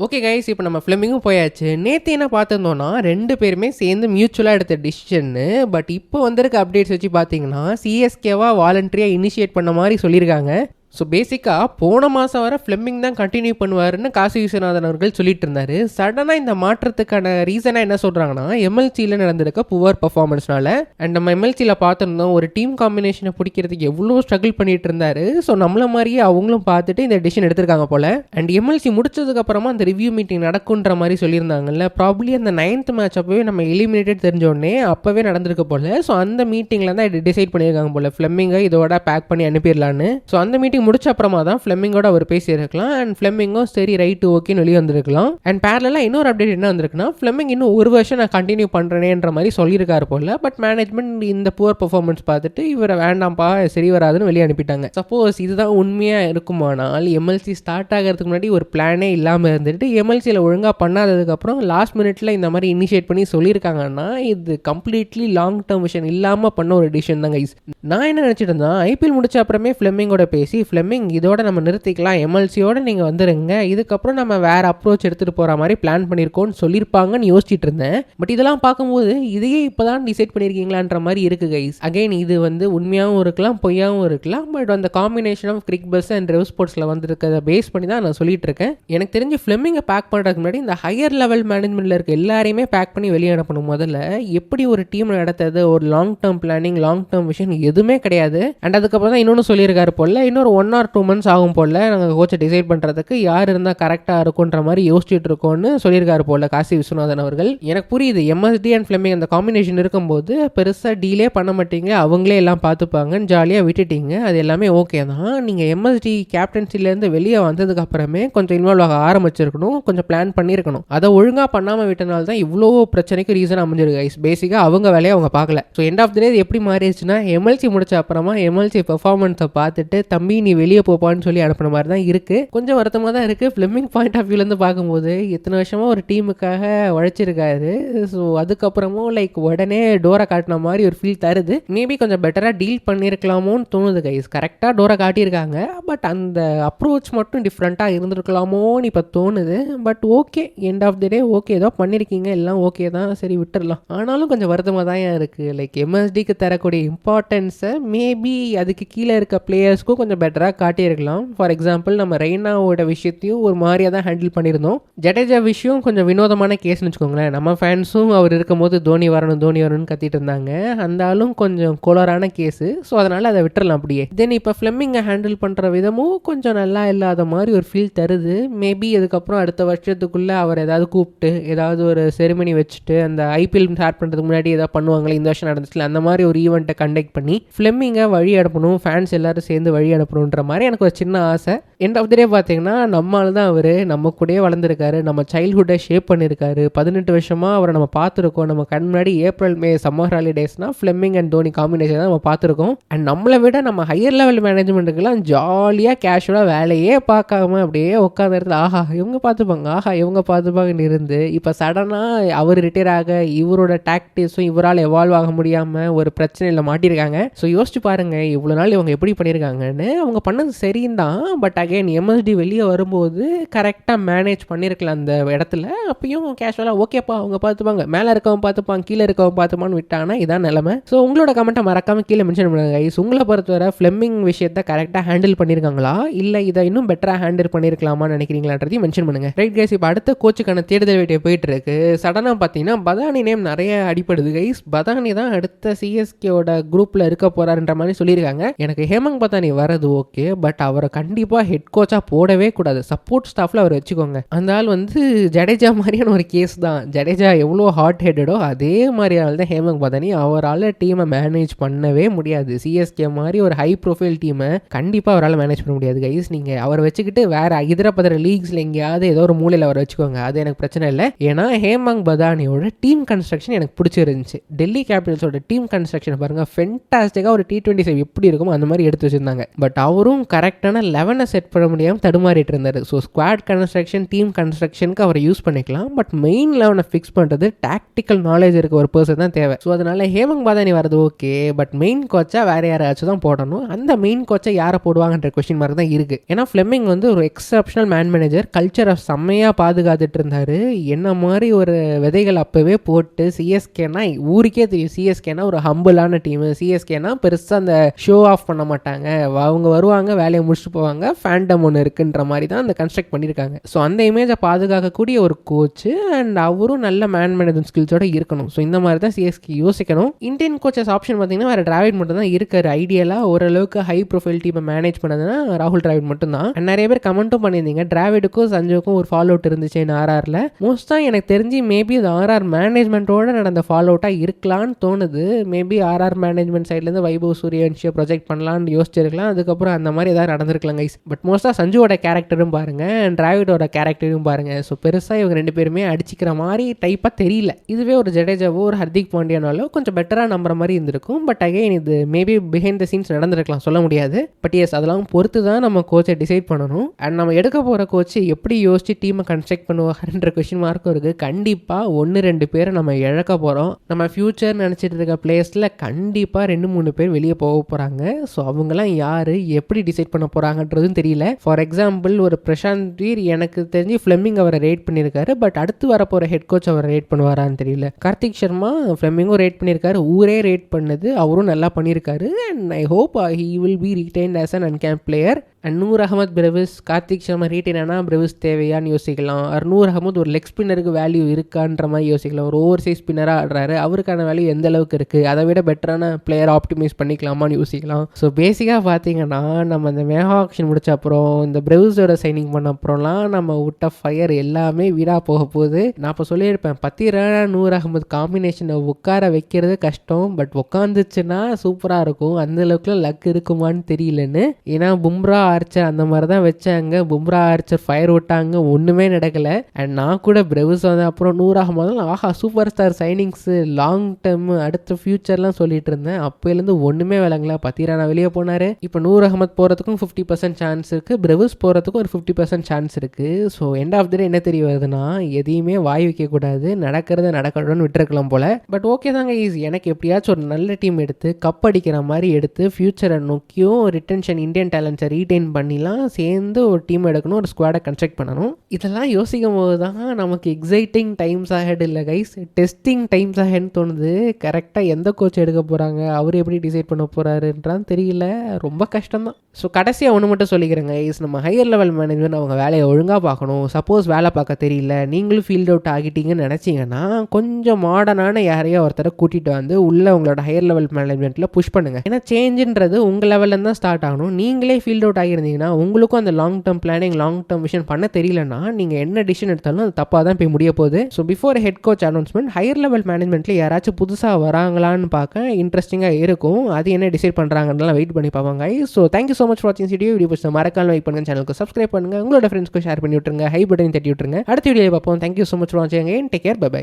Okay guys, இப்போ நம்ம ஃபிலிமிங்கும் போயாச்சு. நேற்று என்ன பார்த்துருந்தோன்னா 2 பேருமே சேர்ந்து மியூச்சுவலாக எடுத்த டிசிஷன்னு. பட் இப்போ வந்திருக்க அப்டேட்ஸ் வச்சு பார்த்தீங்கன்னா சிஎஸ்கேவா வாலண்டரியாக இனிஷியேட் பண்ண மாதிரி சொல்லியிருக்காங்க. ஸோ பேசிக்காக போன மாதம் வர ஃபிலிமிங் தான் கண்டினியூ பண்ணுவாருன்னு காசி விஸ்வநாதன் அவர்கள் சொல்லிட்டு இருந்தார். சடனாக இந்த மாற்றத்துக்கான ரீசனாக என்ன சொல்கிறாங்கன்னா எம்எல்சியில் நடந்திருக்க புவர் பர்ஃபார்மன்ஸ்னால. அண்ட் நம்ம எம்எல்சியில் பார்த்துருந்தோம் ஒரு டீம் காம்பினேஷனை பிடிக்கிறதுக்கு எவ்வளோ ஸ்ட்ரகிள் பண்ணிட்டு இருந்தாரு. ஸோ நம்மள மாதிரியே அவங்களும் பார்த்துட்டு இந்த டிசிஷன் எடுத்திருக்காங்க போல. அண்ட் எம்எல்சி முடிச்சதுக்கப்புறமா அந்த ரிவ்யூ மீட்டிங் நடக்குன்ற மாதிரி சொல்லியிருந்தாங்கல்ல. ப்ராப்ளி அந்த 9th மேட்ச் அப்போவே நம்ம எலிமினேட்டட் தெரிஞ்சோடனே அப்போவே நடந்திருக்க போல. ஸோ அந்த மீட்டிங்கில் தான் இது டிசைட் பண்ணியிருக்காங்க போல, ஃபிலிமிங்கை இதோட பேக் பண்ணி அனுப்பிடலான்னு. ஸோ அந்த மீட்டிங் முடிச்ச அப்புறமா தான் ஃபிலிமிங்கோட அவர் பேசியிருக்கலாம். அண்ட் ஃபிலிமிங்கும் சரி ரைட்டு ஓகேன்னு வெளியே வந்திருக்கலாம். அண்ட் பேரலாக இன்னொரு அப்டேட் என்ன வந்திருக்குன்னா, ஃபிலிமிங் இன்னும் ஒரு வருஷம் நான் கண்டினியூ பண்ணுறேன்ற மாதிரி சொல்லியிருக்காரு போல. பட் மேனேஜ்மெண்ட் இந்த புவர் பர்ஃபார்மன்ஸ் பார்த்துட்டு இவரை வேண்டாம்ப்பா சரி வராதுன்னு வெளியே அனுப்பிட்டாங்க. சப்போஸ் இதுதான் உண்மையாக இருக்குமானால் எம்எல்சி ஸ்டார்ட் ஆகிறதுக்கு முன்னாடி ஒரு பிளானே இல்லாமல் இருந்துட்டு எம்எல்சியில் ஒழுங்காக பண்ணாததுக்கப்புறம் லாஸ்ட் மினிட்ல இந்த மாதிரி இனிஷியேட் பண்ணி சொல்லியிருக்காங்கன்னா இது கம்ப்ளீட்லி லாங் டேர்ம் விஷன் இல்லாமல் பண்ண ஒரு டிசிஷன் தான் கைஸ். நான் என்ன நினச்சிட்டு இருந்தேன், ஐபிஎல் முடிச்ச அப்புறமே ஃபிலிமிங்கோட பேசி ஃபிலிமிங் இதோட நம்ம நிறுத்திக்கலாம், எம்எல்சியோட நீங்கள் வந்துருங்க, இதுக்கப்புறம் நம்ம வேறு அப்ரோச் எடுத்துகிட்டு போகிற மாதிரி பிளான் பண்ணியிருக்கோன்னு சொல்லியிருப்பாங்கன்னு யோசிச்சுட்டு இருந்தேன். பட் இதெல்லாம் பார்க்கும்போது இதையே இப்போ தான் டிசைட் பண்ணியிருக்கீங்களான்ற மாதிரி இருக்குது கைஸ். அகைன் இது உண்மையாகவும் இருக்கலாம் பொய்யாகவும் இருக்கலாம். பட் அந்த காம்பினேஷன் ஆஃப் கிரிக் பஸ் அண்ட் ரெவ் ஸ்போர்ட்ஸில் வந்திருக்கிறத பேஸ் பண்ணி தான் நான் சொல்லிட்டு இருக்கேன். எனக்கு தெரிஞ்சு ஃபிலிமிங்கை பேக் பண்ணுறதுக்கு முன்னாடி இந்த ஹையர் லெவல் மேனேஜ்மெண்ட்டில் இருக்க எல்லாரையுமே பேக் பண்ணி வெளியே அனுப்பணும். முதல்ல எப்படி ஒரு டீம் நடத்துறது, ஒரு long term planning, long term vision எதுவுமே கிடையாது. அண்ட் அதுக்கப்புறம் தான் இன்னொன்று சொல்லியிருக்காரு போல, இன்னொரு 1 or 2 months ஆகும் போல் நாங்கள் கோச்சை டிசைட் பண்ணுறதுக்கு யார் இருந்தால் கரெக்டாக இருக்குன்ற மாதிரி யோசிச்சுட்டு இருக்கோன்னு சொல்லியிருக்காரு போல் காசி விஸ்வநாதன் அவர்கள். எனக்கு புரியுது, எம்எஸ்டி அண்ட் ஃபிலிமிங் அந்த காம்பினேஷன் இருக்கும்போது பெருசாக டீலே பண்ண மாட்டீங்க, அவங்களே எல்லாம் பார்த்துப்பாங்கன்னு ஜாலியாக விட்டுட்டீங்க. அது எல்லாமே ஓகே தான். நீங்கள் எம்எஸ்டி கேப்டன்சிலேருந்து வெளியே வந்ததுக்கு அப்புறமே கொஞ்சம் இன்வால்வ் ஆக ஆரம்பிச்சிருக்கணும், கொஞ்சம் பிளான் பண்ணியிருக்கணும். அதை ஒழுங்காக பண்ணாமல் விட்டனால தான் இவ்வளோ பிரச்சனைக்கு ரீசன் அமைஞ்சிருக்கு கைஸ். பேசிக்காக அவங்க வேலையை அவங்க பார்க்கல. ஸோ எண்ட் ஆஃப் த டே எப்படி மாறிடுச்சுன்னா எம்எல்சி முடிச்ச அப்புறமா எம்எல்சி பெர்ஃபார்மன்ஸை பார்த்துட்டு தம்பி நீ வெளியே போப்பான்னு சொல்லி அனுப்பின மாதிரி தான் இருக்கு. கொஞ்சம் வருத்தமாக தான் இருக்கு. ஃபிலிமிங் பாயிண்ட் ஆஃப் வியூலேருந்து பார்க்கும்போது இத்தனை வருஷமா ஒரு டீமுக்காக உழைச்சிருக்காரு. ஸோ அதுக்கப்புறமும் உடனே டோரை காட்டின மாதிரி ஒரு ஃபீல் தருது. மேபி கொஞ்சம் பெட்டராக டீல் பண்ணியிருக்கலாமோன்னு தோணுது கைஸ். கரெக்டாக டோரை காட்டியிருக்காங்க, பட் அந்த அப்ரோச் மட்டும் டிஃப்ரெண்ட்டாக இருந்திருக்கலாமோன்னு இப்போ தோணுது. But okay, end of the day okay, ஏதோ பண்ணியிருக்கீங்க, எல்லாம் ஓகே தான், சரி விட்டுடலாம். ஆனாலும் கொஞ்சம் வருத்தமாக தான் இருக்குது. எம்எஸ்டிக்கு தரக்கூடிய இம்பார்ட்டன்ஸை மேபி அதுக்கு கீழே இருக்க பிளேயர்ஸ்க்கும் கொஞ்சம் பெட்டராக காட்டியிருக்கலாம். ஃபார் எக்ஸாம்பிள் நம்ம ரெய்னாவோட விஷயத்தையும் ஒரு மாதிரியாக தான் ஹேண்டில் பண்ணியிருந்தோம். ஜடேஜா விஷயம் கொஞ்சம் வினோதமான கேஸ்னு வச்சுக்கோங்களேன். நம்ம ஃபேன்ஸும் அவர் இருக்கும்போது தோனி வரணும்னு கத்திட்டு இருந்தாங்க. அந்த ஆளும் கொஞ்சம் கோலரான கேஸு. ஸோ அதனால் அதை விட்டுறலாம் அப்படியே. தென் இப்போ ஃபிலிமிங்கை ஹேண்டில் பண்ணுற விதமும் கொஞ்சம் நல்லா இல்லாத மாதிரி ஒரு ஃபீல் தருது. மேபி அதுக்கப்புறம் அடுத்த வருஷத்துக்குள்ளே அவர் ஏதாவது கூப்பிட்டு ஏதாவது ஒரு செரிமனி வச்சுட்டு அந்த ஐபிஎல் ஸ்டார்ட் பண்ணுறதுக்கு முன்னாடி ஏதாவது பண்ணுவாங்களே, இந்த வருஷம் நடந்துச்சுல, அந்த மாதிரி ஒரு ஈவெண்ட்டை கண்டக்ட் பண்ணி ஃபிலிமிங்கை வழி அனுப்பணும், ஃபேன்ஸ் எல்லாரும் சேர்ந்து வழி அனுப்பணுன்ற மாதிரி எனக்கு ஒரு சின்ன ஆசை. எண்ட் ஆஃப் த டே பார்த்தீங்கன்னா நம்மளால தான் அவர் நம்ம கூடயே வளர்ந்துருக்காரு, நம்ம சைல்ட்ஹுட்டை ஷேப் பண்ணியிருக்காரு. 18 வருஷமாக அவரை நம்ம பார்த்துருக்கோம். நம்ம கண் முன்னாடி ஏப்ரல் மே சம்மர் ஹாலிடேஸ்னால் ஃபிலிமிங் அண்ட் தோனி காம்பினேஷன் தான் நம்ம பார்த்துருக்கோம். அண்ட் நம்மளை விட நம்ம ஹையர் லெவல் மேனேஜ்மெண்ட்டுக்கெல்லாம் ஜாலியாக கேஷுவலாக வேலையே பார்க்காம அப்படியே உட்காந்த இடத்துல ஆஹா இவங்க பார்த்துப்பாங்கன்னு இருந்து இப்போ சடனாக அவர் ரிட்டையர் ஆக இவரோட டாக்டிக்ஸும் இவரால் எவால்வ் ஆக முடியாமல் ஒரு பிரச்சனையில் மாட்டியிருக்காங்க. ஸோ யோசிச்சு பாருங்கள் இவ்வளோ நாள் இவங்க எப்படி பண்ணியிருக்காங்கன்னு. அவங்க பண்ணது சரின்னு தான். பட் அகைன் எம்எஸ்டி வெளியே வரும்போது கரெக்டாக மேனேஜ் பண்ணியிருக்கலாம் அந்த இடத்துல. அப்பயும் கேஷுவலாக ஓகேப்பா அவங்க பார்த்துப்பாங்க, மேலே இருக்கவன் பார்த்துப்பாங்க, கீழே இருக்கவன் பார்த்துப்பான்னு விட்டாங்கன்னா இதான் நிலைமை. ஸோ உங்களோட கமெண்ட்டை மறக்காமல் கீழே மென்ஷன் பண்ணுங்க கைஸ். உங்களை பொறுத்தவரை ஃபிலிமிங் விஷயத்தை கரெக்டாக ஹேண்டில் பண்ணியிருக்காங்களா, இல்லை இதை இன்னும் பெட்டராக ஹேண்டில் பண்ணியிருக்கலாமான்னு நினைக்கிறீங்களான்றதையும் மென்ஷன் பண்ணுங்க. ரைட் கைஸ், இப்போ அடுத்த கோச்சுக்கான தேடுதல் வேட்டையை போயிட்டு இருக்கு. சடனாக பார்த்தீங்கன்னா பதானி நேம் நிறைய அடிப்படுது கைஸ். பதானி தான் அடுத்த சிஎஸ்கேவோட குரூப்பில் இருக்க போறாருன்ற மாதிரி சொல்லியிருக்காங்க. எனக்கு ஹேமங் பதானி வரது ஓகே, பட் அவரை கண்டிப்பாக ஹெட் கோச்சாக போடவே கூடாது. சப்போர்ட் ஸ்டாஃபில் அவர் வச்சுக்கோங்க. அந்த ஆள் ஜடேஜா மாதிரியான ஒரு கேஸ் தான். ஜடேஜா எவ்வளோ ஹாட் ஹெட்டடோ அதே மாதிரி ஆள் தான் ஹேமங் பதானி. அவரால் டீமை மேனேஜ் பண்ணவே முடியாது. சிஎஸ்கே மாதிரி ஒரு ஹை ப்ரொஃபைல் டீமை கண்டிப்பாக அவரால் மேனேஜ் பண்ண முடியாது கைஸ். நீங்கள் அவரை வச்சுக்கிட்டு வேற இதர பதற லீக்ஸில் எங்கேயாவது ஏதோ ஒரு மூலையில் அவரை வச்சுக்கோங்க, அது எனக்கு பிரச்சனை இல்லை. ஏன்னா ஹேமங் பதானியோட டீம் கன்ஸ்ட்ரக்ஷன் எனக்கு பிடிச்சிருந்துச்சு. டெல்லி கேபிட்டல்ஸோட டீம் கன்ஸ்ட்ரக்ஷன் பாருங்க, ஃபென்டாஸ்டிக்காக ஒரு T20 எப்படி இருக்குமோ அந்த மாதிரி எடுத்து வச்சிருந்தாங்க. பட் அவரும் கரெக்டான 11 செட் செலக்ட் பண்ண முடியாமல் தடுமாறிட்டு இருந்தார். ஸோ ஸ்குவாட் கன்ஸ்ட்ரக்ஷன், டீம் கன்ஸ்ட்ரக்ஷனுக்கு அவரை யூஸ் பண்ணிக்கலாம். பட் மெயின் லெவனை ஃபிக்ஸ் பண்ணுறது டாக்டிக்கல் நாலேஜ் இருக்க ஒரு பர்சன் தான் தேவை. ஸோ அதனால ஹேமங் பாதானி வரது ஓகே, பட் மெயின் கோச்சா வேற யாராச்சும் தான் போடணும். அந்த மெயின் கோச்சை யாரை போடுவாங்கன்ற கொஸ்டின் மார்க் தான் இருக்கு. ஏன்னா ஃப்ளெமிங் வந்து ஒரு எக்ஸப்ஷனல் மேன் மேனேஜர், கல்ச்சரை செம்மையாக பாதுகாத்துட்டு இருந்தாரு. என்ன மாதிரி ஒரு விதைகள் அப்பவே போட்டு சிஎஸ்கேனா ஊருக்கே தெரியும், சிஎஸ்கேனா ஒரு ஹம்பிளான டீம், சிஎஸ்கேனா பெருசாக அந்த ஷோ ஆஃப் பண்ண மாட்டாங்க, அவங்க வருவாங்க வேலையை முடிச்சுட்டு போவாங்க, ஃபேண்டம் ஒன்று இருக்குன்ற மாதிரி தான் அந்த கன்ஸ்ட்ரக்ட் பண்ணியிருக்காங்க. ஸோ அந்த இமேஜை பாதுகாக்கக்கூடிய ஒரு கோச் அண்ட் அவரும் நல்ல மேன் மேனேஜ்மெண்ட் ஸ்கில்ஸோட இருக்கணும். ஸோ இந்த மாதிரி தான் சிஎஸ்கே யோசிக்கணும். இந்தியன் கோச்சஸ் ஆப்ஷன் பார்த்தீங்கன்னா வேறு டிராவிட் மட்டும் தான் இருக்காரு. ஐடியலாக ஓரளவுக்கு ஹை ப்ரொஃபைல் டீமை மேனேஜ் பண்ணதுன்னா ராகுல் டிராவிட் மட்டும் தான். நிறைய பேர் கமெண்ட்டும் பண்ணியிருந்தீங்க டிராவிடுக்கும் சஞ்சுவுக்கும் ஒரு ஃபாலோ அவுட் இருந்துச்சு ஆர்ஆரில். மோஸ்ட்டாக எனக்கு தெரிஞ்சு மேபி அது ஆர்ஆர் மேனேஜ்மெண்ட்டோட நடந்த ஃபாலோ அவுட்டாக இருக்கலான்னு தோணுது. மேபி ஆர்ஆர் மேனேஜ்மெண்ட் சைட்லேருந்து வைபவ் சூரியவன்ஷியை ப்ரொஜெக்ட் பண்ணலான்னு யோசிச்சிருக்கலாம். அதுக்கப்புறம் அந்த மாதிரி ஏதாவது நடந்திருக்கலாம் கைஸ். பட் மோஸ்ட்டாக சஞ்சுவோட கேரக்டரும் பாருங்க, டிராவிடோட கேரக்டரும் பாருங்க. ஸோ பெருசாக இவங்க ரெண்டு பேருமே அடிச்சிக்கிற மாதிரி டைப்பாக தெரியல. இதுவே ஒரு ஜடேஜாவோ ஒரு ஹர்திக் பாண்டியானாலோ கொஞ்சம் பெட்டராக நம்புற மாதிரி இருந்திருக்கும். பட் அகைன் இது மேபி பிஹைண்ட் த சீன்ஸ் நடந்திருக்கலாம், சொல்ல முடியாது. பட் எஸ் அதெல்லாம் பொறுத்து தான் நம்ம கோச்சை டிசைட் பண்ணணும். அண்ட் நம்ம எடுக்க போகிற கோச்சு எப்படி யோசிச்சு டீமை கன்ஸ்ட்ரக்ட் பண்ணுவாருன்ற கொஸ்டின் மார்க்கும் இருக்குது. கண்டிப்பாக 1-2 பேரை நம்ம இழக்க போகிறோம். நம்ம ஃபியூச்சர் நினச்சிட்டு இருக்க பிளேஸில் கண்டிப்பாக 2-3 பேர் வெளியே போக போகிறாங்க. ஸோ அவங்களாம் யார், எப்படி டிசைட் பண்ண போகிறாங்கன்றதும் தெரியல. ஃபார் எக்ஸாம்பிள் ஒரு பிரசாந்த் வீர் எனக்கு தெரிஞ்சு ஃப்ளெமிங் அவரை ரேட் பண்ணியிருக்காரு. பட் அடுத்து வரப்போகிற ஹெட் கோச் அவரை ரேட் பண்ணுவாரான்னு தெரியல. கார்த்திக் சர்மா ஃப்ளெமிங்கும் ரேட் பண்ணியிருக்காரு, ஊரே ரேட் பண்ணது, அவரும் நல்லா பண்ணியிருக்காரு. And I hope he will be retained as an uncapped player. And Noor Ahmad Brevis, Karthik Sharma retain ஆனால் பிரவிஸ் தேவையான்னு யோசிக்கலாம். நூர் அகமது ஒரு லெக் ஸ்பின்னருக்கு வேல்யூ இருக்கான்ற மாதிரி யோசிக்கலாம். ஒரு ஓவர்சைஸ் ஸ்பின்னராக ஆடுறாரு, அவருக்கான வேல்யூ எந்த அளவுக்கு இருக்குது, அதை விட பெட்டரான பிளேயர் ஆப்டிமைஸ் பண்ணிக்கலாமான்னு யோசிக்கலாம். ஸோ பேசிக்காக பார்த்தீங்கன்னா நம்ம இந்த மேகா ஆக்ஷன் முடிச்ச அப்புறம் இந்த பிரவிஸோட சைனிங் பண்ண அப்புறம்லாம் நம்ம விட்ட ஃபயர் எல்லாமே வீடாக போக போகுது. நான் இப்போ சொல்லியிருப்பேன், பத்திரானா நூர் அகமது காம்பினேஷனை உட்கார வைக்கிறது கஷ்டம், பட் உட்காந்துச்சுன்னா சூப்பராக இருக்கும். அந்த அளவுக்குலாம் லக் இருக்குமான்னு தெரியலன்னு. ஏன்னா பும்ரா ஆர்ச்சர் அந்த மாதிரி தான் வச்சாங்க, பும்ரா ஆர்ச்சர் ஃபயர் விட்டாங்க, ஒன்றுமே நடக்கலை. அண்ட் நான் கூட பிரவிஸ் வந்த அப்புறம் நூர் அகமது ஆஹா சூப்பர் ஸ்டார் சைனிங்ஸு லாங் டேர்ம் அடுத்த ஃபியூச்சர்லாம் சொல்லிட்டு இருந்தேன். அப்போலேருந்து ஒன்றுமே விளங்கல. பத்திரானா வெளியே போனார், இப்போ நூர் அகமது போகிறதுக்கும் 50% சான்ஸ் இருக்குது, பிரவிஸ் போகிறதுக்கும் ஒரு 50% சான்ஸ் இருக்குது. ஸோ எண்ட் ஆஃப் த டே என்ன தெரிய வருதுன்னா, எதையுமே வாய் வைக்கக்கூடாது, நடக்கிறத நடக்கணும்னு விட்டுருக்கலாம் போல. பட் ஓகே தாங்க ஈஸி, எனக்கு எப்படியாச்சும் ஒரு நல்ல டீம் எடுத்து கப் அடிக்கிற மாதிரி எடுத்து ஃபியூச்சரை நோக்கியும் ரிட்டன்ஷன் இந்தியன் டேலண்ட்ஸை ரீட்டைன் பண்ணிலாம் சேர்ந்து ஒரு டீம் எடுக்கணும், ஒரு ஸ்குவாடை கன்ஸ்ட்ரக்ட் பண்ணணும். இதெல்லாம் யோசிக்கும் போது தான் நமக்கு எக்ஸைட்டிங் டைம்ஸ் ஆஹெட் இல்லை கைஸ், டெஸ்டிங் டைம்ஸ் ஆஹெட்னு தோணுது. கரெக்டாக எந்த கோச் எடுக்க போகிறாங்க, அவர் எப்படி டிசைட் பண்ண போகிறாருன்றான்னு தெரியல, ரொம்ப கஷ்டம் தான். ஸோ கடைசியாக ஒன்று மட்டும் சொல்லிக்கிறேங்க கைஸ், நம்ம ஹையர் லெவல் மேனேஜ்மெண்ட் அவங்க வேலையை ஒழுங்காக பார்க்கணும். சப்போஸ் வேலை பார்க்க தெரியல, நீங்களும் ஃபீல்ட் அவுட் ஆகிட்டீங்கன்னு நினச்சிங்கன்னா கொஞ்சம் மாடர்னான யாரையோ ஒருத்தரை கூட்டிகிட்டு வந்து உள்ள உங்களோட ஹையர் லெவல் மேனேஜ்மெண்ட்டில் புஷ் பண்ணுங்கள். ஏன்னா சேஞ்சுன்றது உங்கள் லெவலில் தான் ஸ்டார்ட் ஆகணும். நீங்களே ஃபீல்ட் அவுட் ஆகியிருந்தீங்கன்னா உங்களுக்கும் அந்த long term planning, long term vision பண்ண தெரியலன்னா நீங்கள் என்ன டிசிஷன் எடுத்தாலும் அது தப்பாக தான் போய் முடிய போகுது. So before head coach announcement higher level மேனேஜ்மெண்ட்டில் யாராச்சும் புதுசாக வராங்களான்னு பார்க்க இன்ட்ரெஸ்டிங்காக இருக்கும். அது என்ன டிசைட் பண்ணுறாங்கன்னு வெயிட் பண்ணி பார்ப்பாங்க. So thank you so much for வாட்சிங் வீடியோ. வீடியோ பிடிச்ச மறக்காம லைக் பண்ணுங்க, சேனலுக்கு சப்ஸ்கிரைப் பண்ணுங்க, உங்களோட ஃப்ரெண்ட்ஸ்க்கு ஷேர் பண்ணி விட்டுருங்க, ஹை பட்டன் தட்டி விட்டுருங்க. அடுத்த வீடியோ பார்ப்போம். தேங்க்யூ ஸோ மச் ஃபார் வாட்சிங். Take care, bye by.